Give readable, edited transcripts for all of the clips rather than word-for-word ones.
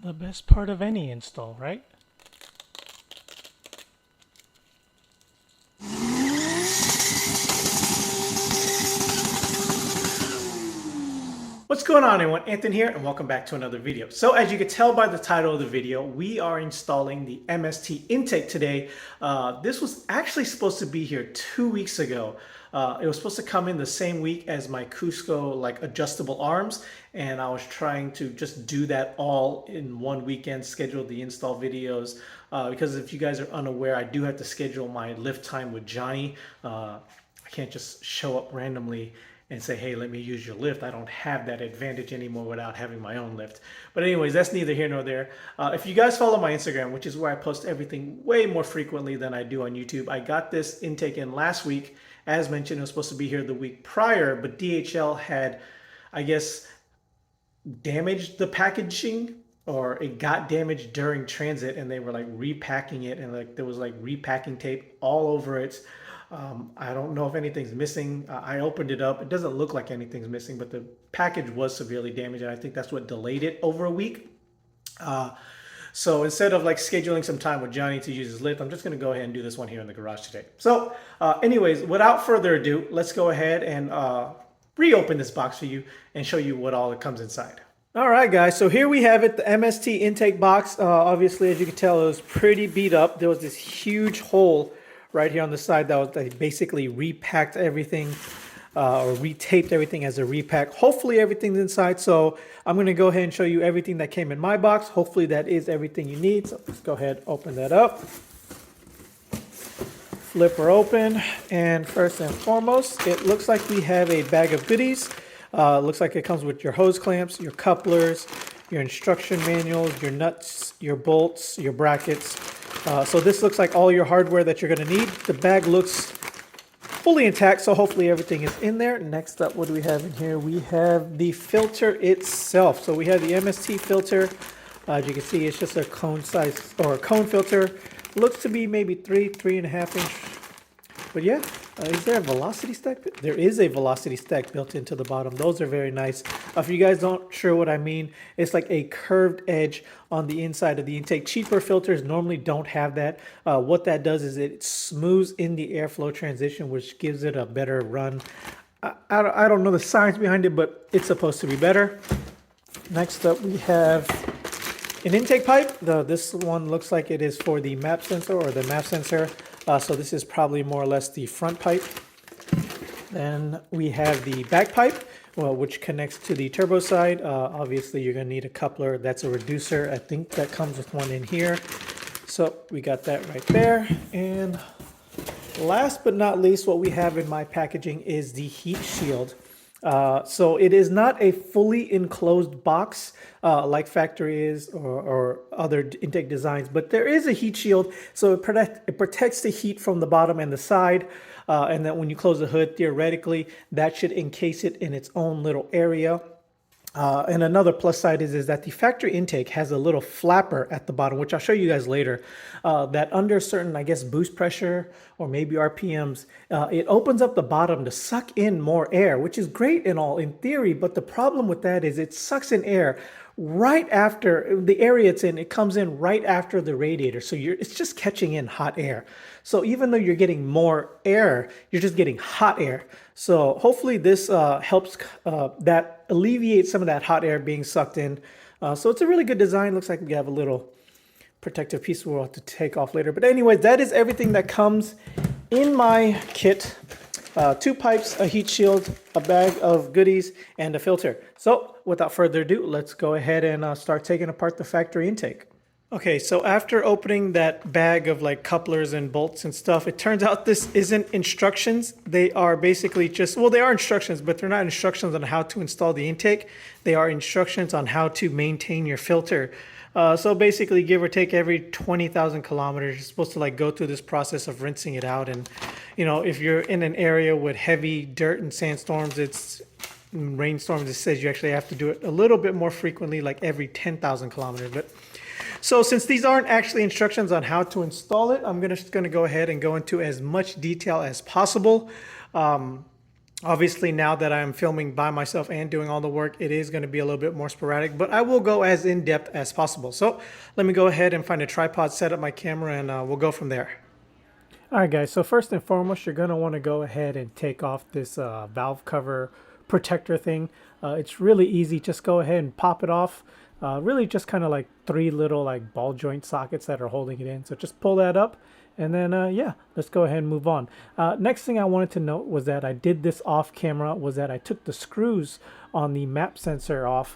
The best part of any install, right? What's going on, everyone? Anthony here, and welcome back to another video. So as you can tell by the title of the video, we are installing the MST Intake today. This was actually supposed to be here 2 weeks ago. It was supposed to come in the same week as my Cusco adjustable arms, and I was trying to just do that all in one weekend, schedule the install videos. Because if you guys are unaware, I do have to schedule my lift time with Johnny. I can't just show up randomly and say, hey, let me use your lift. I don't have that advantage anymore without having my own lift. But anyways, that's neither here nor there. If you guys follow my Instagram, which is where I post everything way more frequently than I do on YouTube, I got this intake in last week. As mentioned, it was supposed to be here the week prior, but DHL had, I guess, damaged the packaging, or it got damaged during transit, and they were like repacking it, and like there was like repacking tape all over it. I don't know if anything's missing. I opened it up. It doesn't look like anything's missing, but the package was severely damaged, and I think that's what delayed it over a week. So instead of like scheduling some time with Johnny to use his lift, I'm just going to go ahead and do this one here in the garage today. So anyways, without further ado, let's go ahead and reopen this box for you and show you what all it comes inside. All right, guys, so here we have it, the MST intake box. Obviously, as you can tell, it was pretty beat up. There was this huge hole right here on the side that they basically repacked everything or retaped everything as a repack. Hopefully everything's inside, so I'm going to go ahead and show you everything that came in my box. Hopefully that is everything you need. So let's go ahead, open that up. Flip her open, and first and foremost, it looks like we have a bag of goodies. Looks like it comes with your hose clamps, your couplers, your instruction manuals, your nuts, your bolts, your brackets. So this looks like all your hardware that you're going to need. The bag looks fully intact, so hopefully everything is in there. Next up, what do we have in here? We have the filter itself. So we have the MST filter. As you can see, it's just a cone size or a cone filter. Looks to be maybe 3.5 inch. But yeah, is there a velocity stack? There is a velocity stack built into the bottom. Those are very nice. If you guys don't sure what I mean, it's like a curved edge on the inside of the intake. Cheaper filters normally don't have that. What that does is it smooths in the airflow transition, which gives it a better run. I don't know the science behind it, but it's supposed to be better. Next up, we have an intake pipe. This one looks like it is for the map sensor or the map sensor. So this is probably more or less the front pipe. Then we have the back pipe, which connects to the turbo side. Obviously, you're going to need a coupler. That's a reducer. I think that comes with one in here. So we got that right there. And last but not least, what we have in my packaging is the heat shield. So it is not a fully enclosed box like factory is or other intake designs, but there is a heat shield, so it protects the heat from the bottom and the side, and then when you close the hood, theoretically, that should encase it in its own little area. And another plus side is that the factory intake has a little flapper at the bottom, which I'll show you guys later, that under certain, I guess, boost pressure or maybe RPMs, it opens up the bottom to suck in more air, which is great and all in theory. But the problem with that is it sucks in air right after the area it's in. It comes in right after the radiator. So it's just catching in hot air. So even though you're getting more air, you're just getting hot air. So hopefully this helps that alleviate some of that hot air being sucked in. So it's a really good design. Looks like we have a little protective piece we'll have to take off later. But anyway, that is everything that comes in my kit. 2 pipes, a heat shield, a bag of goodies, and a filter. So without further ado, let's go ahead and start taking apart the factory intake. Okay, so after opening that bag of like couplers and bolts and stuff, it turns out this isn't instructions. They are basically just, well, they are instructions, but they're not instructions on how to install the intake. They are instructions on how to maintain your filter. So basically, give or take every 20,000 kilometers, you're supposed to like go through this process of rinsing it out. And, you know, if you're in an area with heavy dirt and sandstorms, rainstorms, it says you actually have to do it a little bit more frequently, like every 10,000 kilometers. But so since these aren't actually instructions on how to install it, I'm just going to go ahead and go into as much detail as possible. Obviously, now that I'm filming by myself and doing all the work, it is going to be a little bit more sporadic, but I will go as in-depth as possible. So let me go ahead and find a tripod, set up my camera, and we'll go from there. All right, guys, so first and foremost, you're going to want to go ahead and take off this valve cover protector thing. It's really easy. Just go ahead and pop it off. Really just kind of like 3 little like ball joint sockets that are holding it in. So just pull that up. And then, yeah, let's go ahead and move on. Next thing I wanted to note was that I did this off camera, was that I took the screws on the map sensor off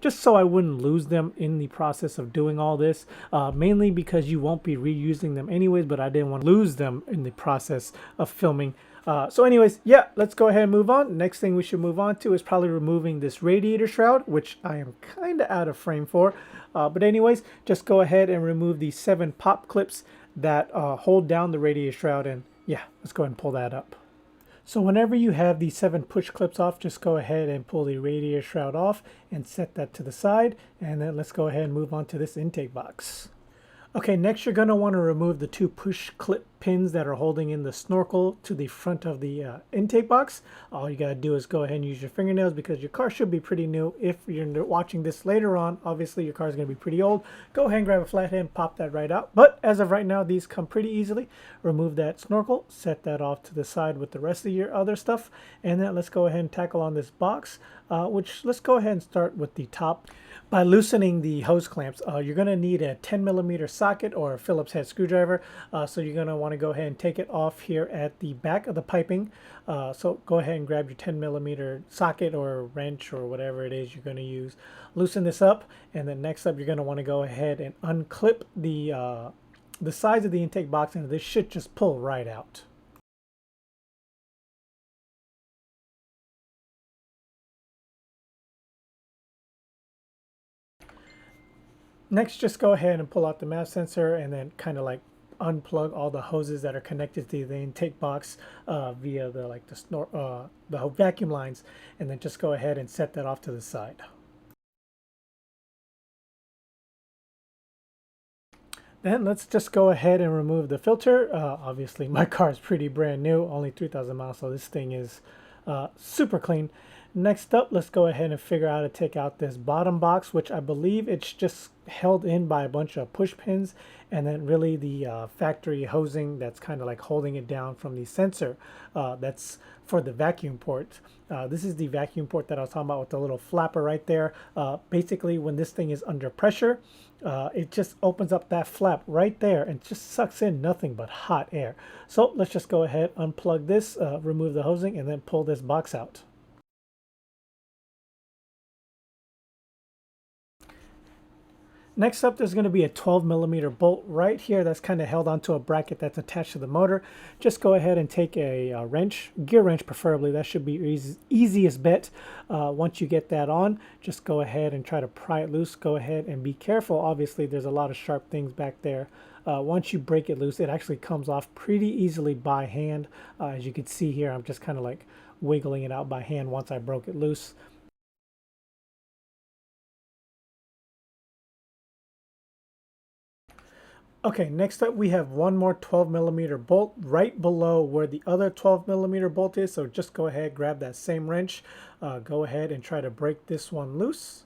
just so I wouldn't lose them in the process of doing all this, mainly because you won't be reusing them anyways, but I didn't want to lose them in the process of filming. So anyways, yeah, let's go ahead and move on. Next thing we should move on to is probably removing this radiator shroud, which I am kind of out of frame for. But anyways, just go ahead and remove the 7 pop clips that hold down the radiator shroud, and yeah, let's go ahead and pull that up. So whenever you have the 7 push clips off, just go ahead and pull the radiator shroud off and set that to the side, and then let's go ahead and move on to this intake box. Okay, next you're going to want to remove the 2 push clip pins that are holding in the snorkel to the front of the intake box. All you got to do is go ahead and use your fingernails because your car should be pretty new. If you're watching this later on, obviously your car is going to be pretty old. Go ahead and grab a flathead and pop that right out. But as of right now, these come pretty easily. Remove that snorkel, set that off to the side with the rest of your other stuff. And then let's go ahead and tackle on this box, which let's go ahead and start with the top. By loosening the hose clamps, you're going to need a 10mm socket or a Phillips head screwdriver. So you're going to want to go ahead and take it off here at the back of the piping. So go ahead and grab your 10mm socket or wrench or whatever it is you're going to use. Loosen this up, and then next up you're going to want to go ahead and unclip the sides of the intake box, and this should just pull right out. Next, just go ahead and pull out the map sensor and then kind of like unplug all the hoses that are connected to the intake box via the vacuum lines, and then just go ahead and set that off to the side. Then let's just go ahead and remove the filter. Obviously, my car is pretty brand new, only 3,000 miles, so this thing is super clean. Next up, let's go ahead and figure out how to take out this bottom box, which I believe it's just held in by a bunch of push pins, and then really the factory hosing that's kind of like holding it down from the sensor. That's for the vacuum port. This is the vacuum port that I was talking about with the little flapper right there. Basically, when this thing is under pressure, it just opens up that flap right there and just sucks in nothing but hot air. So let's just go ahead, unplug this, remove the hosing, and then pull this box out. Next up, there's going to be a 12mm bolt right here that's kind of held onto a bracket that's attached to the motor. Just go ahead and take a wrench, gear wrench preferably. That should be your easiest bet. Once you get that on, just go ahead and try to pry it loose. Go ahead and be careful. Obviously, there's a lot of sharp things back there. Once you break it loose, it actually comes off pretty easily by hand. As you can see here, I'm just kind of like wiggling it out by hand once I broke it loose. Okay, next up we have one more 12mm bolt right below where the other 12mm bolt is. So just go ahead, grab that same wrench, go ahead and try to break this one loose.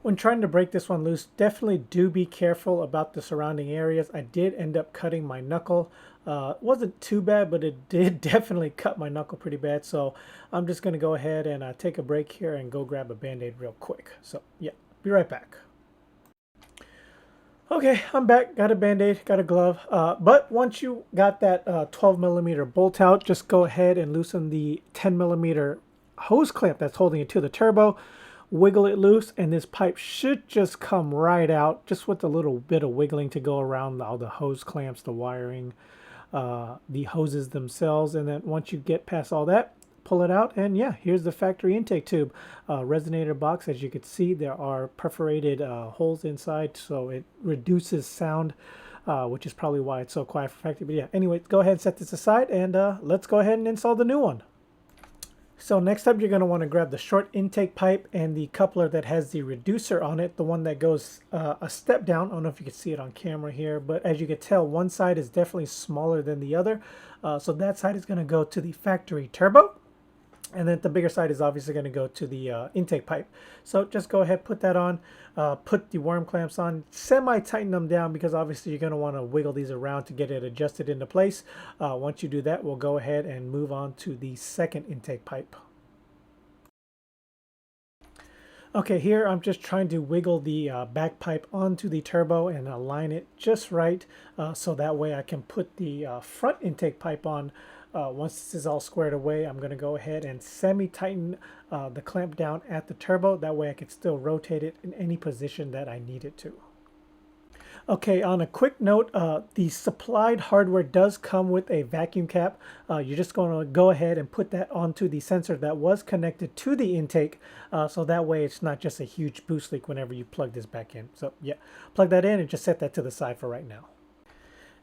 When trying to break this one loose, definitely do be careful about the surrounding areas. I did end up cutting my knuckle. It wasn't too bad, but it did definitely cut my knuckle pretty bad. So I'm just going to go ahead and take a break here and go grab a Band-Aid real quick. So yeah, be right back. Okay, I'm back, got a Band-Aid, got a glove, but once you got that 12mm bolt out, just go ahead and loosen the 10mm hose clamp that's holding it to the turbo, wiggle it loose, and this pipe should just come right out, just with a little bit of wiggling to go around all the hose clamps, the wiring, the hoses themselves, and then once you get past all that, pull it out, and yeah, here's the factory intake tube. Resonator box. As you can see, there are perforated holes inside, so it reduces sound, which is probably why it's so quiet for factory. But yeah, anyway, go ahead and set this aside, and let's go ahead and install the new one. So next up, you're going to want to grab the short intake pipe and the coupler that has the reducer on it, the one that goes a step down. I don't know if you can see it on camera here, but as you can tell, one side is definitely smaller than the other. So that side is going to go to the factory turbo. And then the bigger side is obviously going to go to the intake pipe. So just go ahead, put that on, put the worm clamps on, semi-tighten them down because obviously you're going to want to wiggle these around to get it adjusted into place. Once you do that, we'll go ahead and move on to the second intake pipe. Okay, here I'm just trying to wiggle the back pipe onto the turbo and align it just right so that way I can put the front intake pipe on. Once this is all squared away, I'm going to go ahead and semi-tighten the clamp down at the turbo. That way I can still rotate it in any position that I need it to. Okay, on a quick note, the supplied hardware does come with a vacuum cap. You're just going to go ahead and put that onto the sensor that was connected to the intake, so that way it's not just a huge boost leak whenever you plug this back in. So yeah, plug that in and just set that to the side for right now.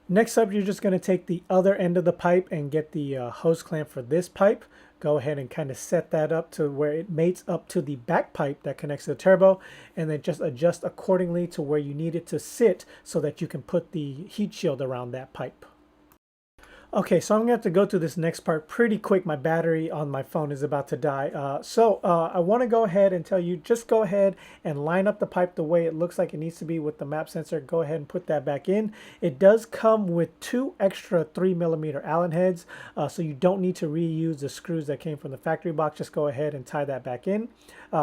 Next up, you're just going to take the other end of the pipe and get the hose clamp for this pipe. Go ahead and kind of set that up to where it mates up to the back pipe that connects to the turbo, and then just adjust accordingly to where you need it to sit so that you can put the heat shield around that pipe. Okay, so I'm gonna have to go through this next part pretty quick. My battery on my phone is about to die. I wanna go ahead and tell you, just go ahead and line up the pipe the way it looks like it needs to be with the map sensor. Go ahead and put that back in. It does come with 2 extra 3mm Allen heads, so you don't need to reuse the screws that came from the factory box. Just go ahead and tie that back in.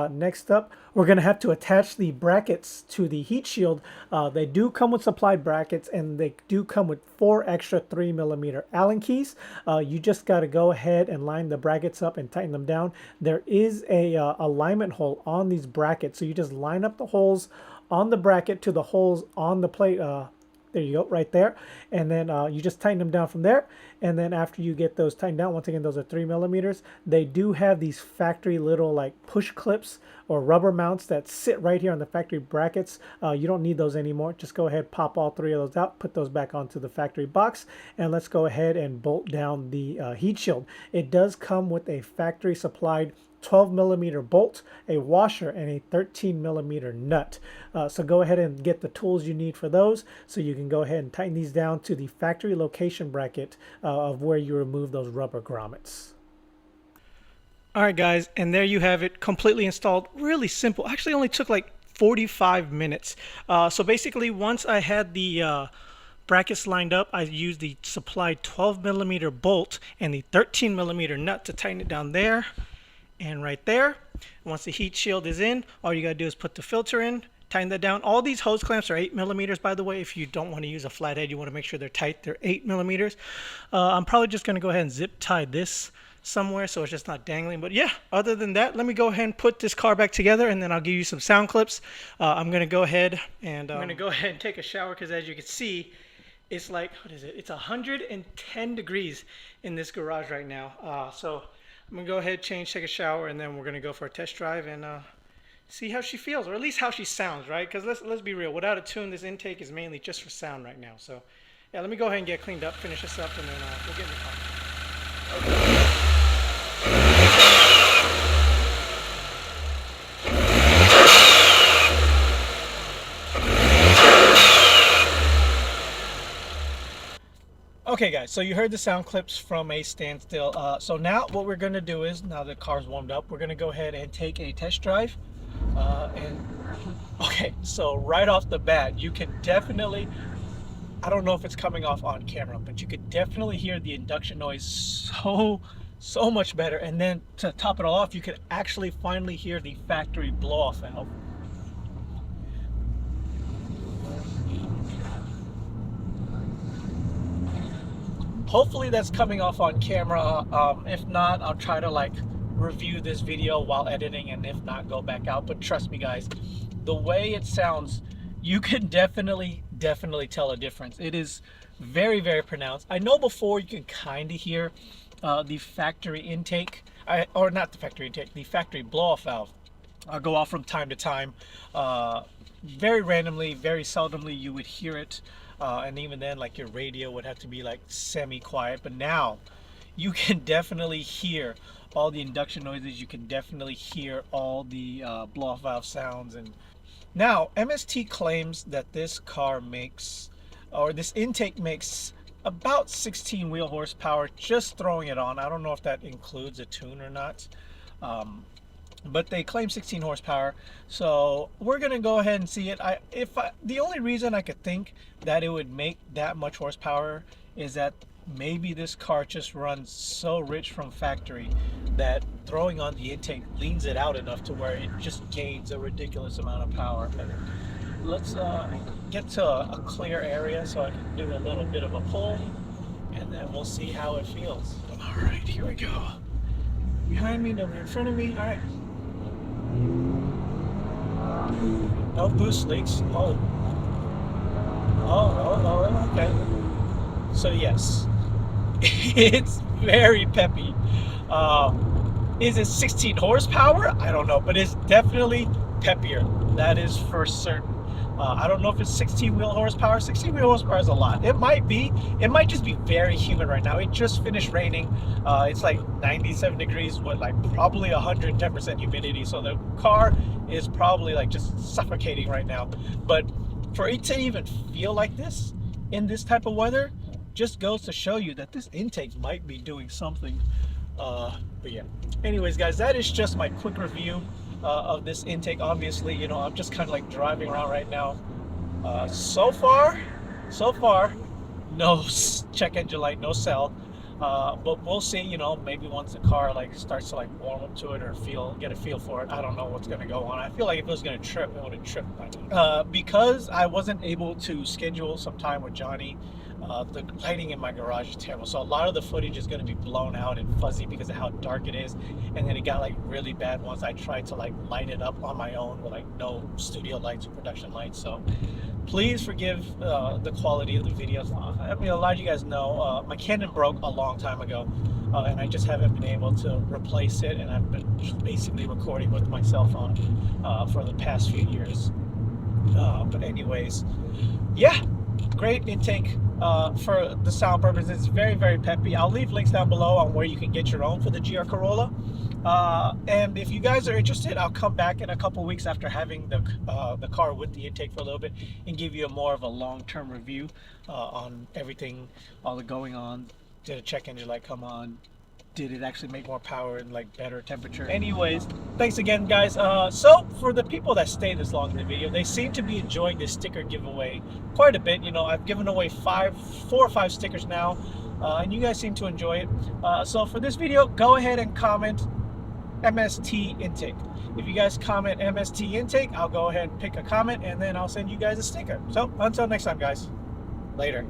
Next up, we're gonna have to attach the brackets to the heat shield. They do come with supplied brackets, and they do come with 4 extra 3mm Allen keys. You just got to go ahead and line the brackets up and tighten them down. There is a alignment hole on these brackets, so you just line up the holes on the bracket to the holes on the plate. There you go, right there. And then you just tighten them down from there. And then after you get those tightened down, once again, those are 3mm. They do have these factory little like push clips or rubber mounts that sit right here on the factory brackets. You don't need those anymore. Just go ahead, pop all 3 of those out, put those back onto the factory box, and let's go ahead and bolt down the heat shield. It does come with a factory supplied 12mm bolt, a washer, and a 13mm nut. So go ahead and get the tools you need for those so you can go ahead and tighten these down to the factory location bracket of where you remove those rubber grommets. Alright guys, and there you have it, completely installed. Really simple. Actually only took like 45 minutes. So basically once I had the brackets lined up, I used the supplied 12mm bolt and the 13mm nut to tighten it down there and right there. Once the heat shield is in, all you gotta do is put the filter in, tighten that down. All these hose clamps are 8mm, by the way. If you don't want to use a flathead, you want to make sure they're tight. They're 8mm. I'm probably just gonna go ahead and zip tie this somewhere so it's just not dangling. But yeah, other than that, let me go ahead and put this car back together, and then I'll give you some sound clips. I'm gonna go ahead and take a shower because as you can see, it's like, what is it? It's 110 degrees in this garage right now. So I'm gonna go ahead, change, take a shower, and then we're gonna go for a test drive and see how she feels, or at least how she sounds, right? Because let's be real, without a tune, this intake is mainly just for sound right now. So yeah, let me go ahead and get cleaned up, finish this up, and then we'll get in the car. Okay guys, so you heard the sound clips from a standstill. So now what we're going to do is, now the car's warmed up, we're going to go ahead and take a test drive. Okay, so right off the bat, you can definitely, I don't know if it's coming off on camera, but you could definitely hear the induction noise so much better. And then to top it all off, you could actually finally hear the factory blow-off valve. Hopefully that's coming off on camera. If not, I'll try to like review this video while editing, and if not, go back out. But trust me guys, the way it sounds, you can definitely tell a difference. It is very pronounced. I know before you can kind of hear the factory intake, or not the factory intake, the factory blow-off valve go off from time to time. Very randomly, very seldomly you would hear it. And even then, like, your radio would have to be like semi-quiet. But now you can definitely hear all the induction noises. You can definitely hear all the blow-off valve sounds. And now MST claims that this car makes, or this intake makes about 16 wheel horsepower, just throwing it on. I don't know if that includes a tune or not. But they claim 16 horsepower, so we're gonna go ahead and see it. The only reason I could think that it would make that much horsepower is that maybe this car just runs so rich from factory that throwing on the intake leans it out enough to where it just gains a ridiculous amount of power. But let's get to a clear area so I can do a little bit of a pull, and then we'll see how it feels. All right, here we go. Behind me, nobody in front of me. All right. No boost leaks. Oh, okay. So yes, it's very peppy. Is it 16 horsepower? I don't know, but it's definitely peppier. That is for certain. I don't know if it's 16 wheel horsepower. 16 wheel horsepower is a lot. It might be. It might just be very humid right now. It just finished raining. It's like 97 degrees with like probably 110% humidity. So the car is probably like just suffocating right now. But for it to even feel like this in this type of weather just goes to show you that this intake might be doing something. But yeah. Anyways, guys, that is just my quick review of this intake. Obviously, you know, I'm just kind of like driving around right now. So far, no check engine light, no cell. But we'll see, you know, maybe once the car like starts to like warm up to it or get a feel for it. I don't know what's gonna go on. I feel like if it was gonna trip, it would have tripped by now. Because I wasn't able to schedule some time with Johnny, the lighting in my garage is terrible, so a lot of the footage is going to be blown out and fuzzy because of how dark it is. And then it got like really bad once I tried to like light it up on my own with like no studio lights or production lights. So please forgive the quality of the videos. I mean, a lot of you guys know my Canon broke a long time ago, and I just haven't been able to replace it, and I've been basically recording with my cell phone for the past few years. But anyways, yeah, great intake. For the sound purposes, it's very, very peppy. I'll leave links down below on where you can get your own for the GR Corolla. And if you guys are interested, I'll come back in a couple weeks after having the car with the intake for a little bit and give you more of a long-term review on everything, all the going on. Did a check engine light come on? Did it actually make more power and like better temperature? Anyways, thanks again, guys. So for the people that stay this long in the video, they seem to be enjoying this sticker giveaway quite a bit. You know, I've given away 4 or 5 stickers now, and you guys seem to enjoy it. So for this video, go ahead and comment MST Intake. If you guys comment MST Intake, I'll go ahead and pick a comment, and then I'll send you guys a sticker. So until next time, guys, later.